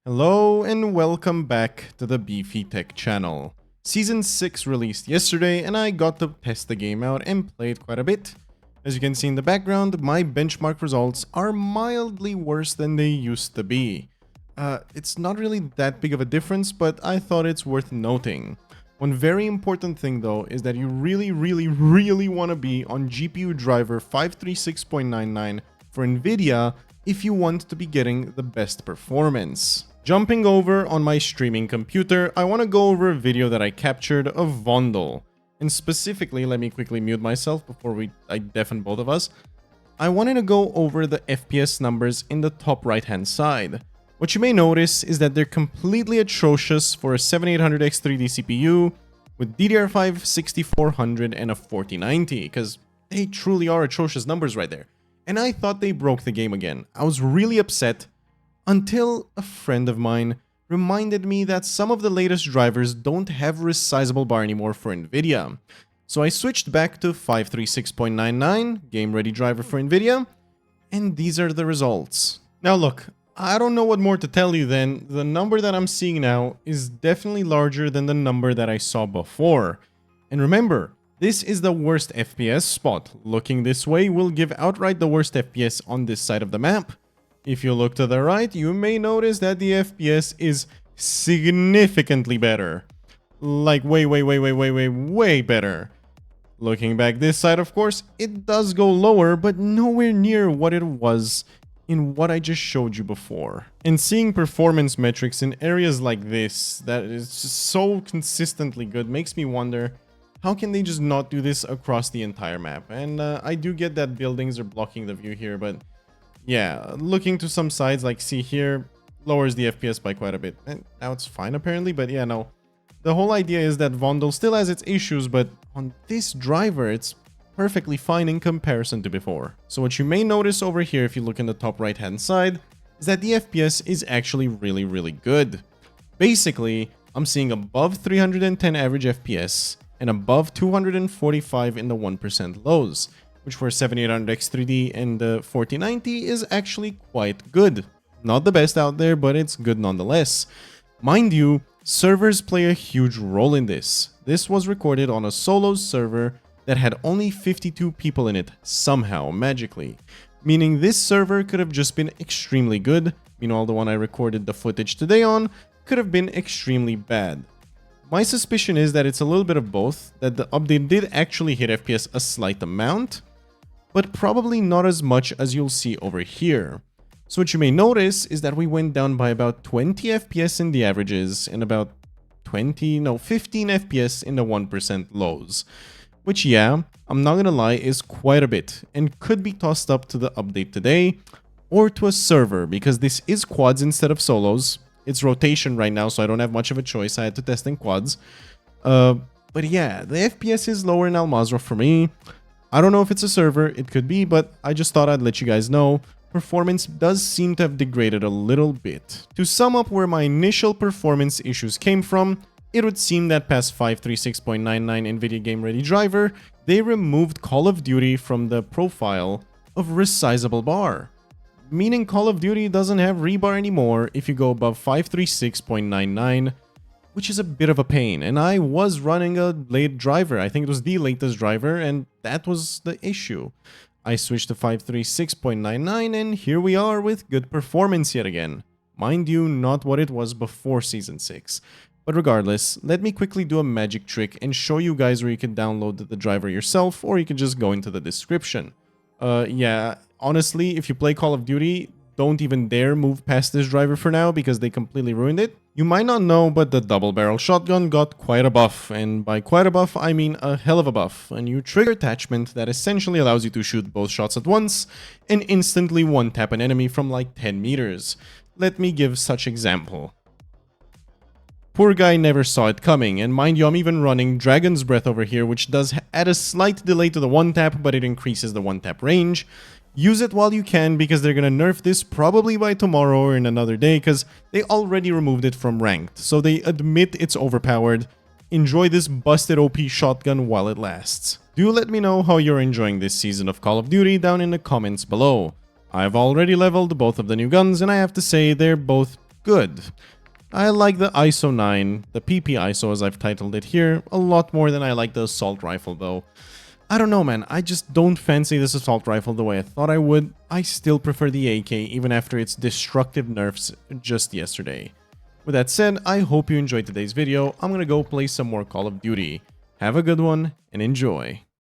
Hello and welcome back to the Beefy Tech channel. Season 6 released yesterday and I got to test the game out and play it quite a bit. As you can see in the background, my benchmark results are mildly worse than they used to be. It's not really that big of a difference, but I thought it's worth noting. One very important thing though is that you really want to be on GPU driver 536.99 for Nvidia if you want to be getting the best performance. Jumping over on my streaming computer, I want to go over a video that I captured of Vondel. And specifically, let me quickly mute myself before I deafen both of us. I wanted to go over the FPS numbers in the top right hand side. What you may notice is that they're completely atrocious for a 7800X3D CPU with DDR5 6400 and a 4090, because they truly are atrocious numbers right there. And I thought they broke the game again. I was really upset until a friend of mine reminded me that some of the latest drivers don't have resizable bar anymore for Nvidia. So I switched back to 536.99, game ready driver for Nvidia, and these are the results. Now look, I don't know what more to tell you then. The number that I'm seeing now is definitely larger than the number that I saw before. And remember, this is the worst FPS spot. Looking this way will give outright the worst FPS on this side of the map. If you look to the right, you may notice that the FPS is significantly better. Like way better. Looking back this side, of course, it does go lower, but nowhere near what it was in what I just showed you before. And seeing performance metrics in areas like this, that is just so consistently good, makes me wonder, how can they just not do this across the entire map? And I do get that buildings are blocking the view here, but yeah, looking to some sides, like see here, lowers the FPS by quite a bit. And now it's fine apparently, but yeah, no. The whole idea is that Vondel still has its issues, but on this driver, it's perfectly fine in comparison to before. So what you may notice over here, if you look in the top right hand side, is that the FPS is actually really good. Basically, I'm seeing above 310 average FPS and above 245 in the 1% lows, which for 7800X3D and the 4090 is actually quite good. Not the best out there, but it's good nonetheless. Mind you, servers play a huge role in this. This was recorded on a solo server that had only 52 people in it, somehow, magically. Meaning this server could have just been extremely good, meanwhile the one I recorded the footage today on could have been extremely bad. My suspicion is that it's a little bit of both, that the update did actually hit FPS a slight amount, but probably not as much as you'll see over here. So what you may notice is that we went down by about 20 FPS in the averages and about 15 FPS in the 1% lows. Which, yeah, I'm not gonna lie, is quite a bit and could be tossed up to the update today or to a server, because this is quads instead of solos. It's rotation right now, so I don't have much of a choice. I had to test in quads. But yeah, the FPS is lower in Al Mazrah for me. I don't know if it's a server, it could be, but I just thought I'd let you guys know. Performance does seem to have degraded a little bit. To sum up where my initial performance issues came from, it would seem that past 536.99 NVIDIA Game Ready driver, they removed Call of Duty from the profile of Resizable bar. Meaning Call of Duty doesn't have rebar anymore if you go above 536.99, which is a bit of a pain. And I was running a late driver, I think it was the latest driver, and that was the issue. I switched to 536.99 and here we are with good performance yet again. Mind you, not what it was before Season 6. But regardless, let me quickly do a magic trick and show you guys where you can download the driver yourself, or you can just go into the description. Yeah, honestly, if you play Call of Duty, don't even dare move past this driver for now because they completely ruined it. You might not know, but the double barrel shotgun got quite a buff, and by quite a buff, I mean a hell of a buff. A new trigger attachment that essentially allows you to shoot both shots at once and instantly one-tap an enemy from like 10 meters. Let me give such example. Poor guy never saw it coming, and mind you, I'm even running Dragon's Breath over here, which does add a slight delay to the one-tap, but it increases the one-tap range. Use it while you can, because they're gonna nerf this probably by tomorrow or in another day, because they already removed it from ranked, so they admit it's overpowered. Enjoy this busted OP shotgun while it lasts. Do let me know how you're enjoying this season of Call of Duty down in the comments below. I've already leveled both of the new guns, and I have to say they're both good. I like the ISO 9, the PP ISO as I've titled it here, a lot more than I like the assault rifle though. I don't know, man, I just don't fancy this assault rifle the way I thought I would. I still prefer the AK even after its destructive nerfs just yesterday. With that said, I hope you enjoyed today's video. I'm gonna go play some more Call of Duty. Have a good one and enjoy.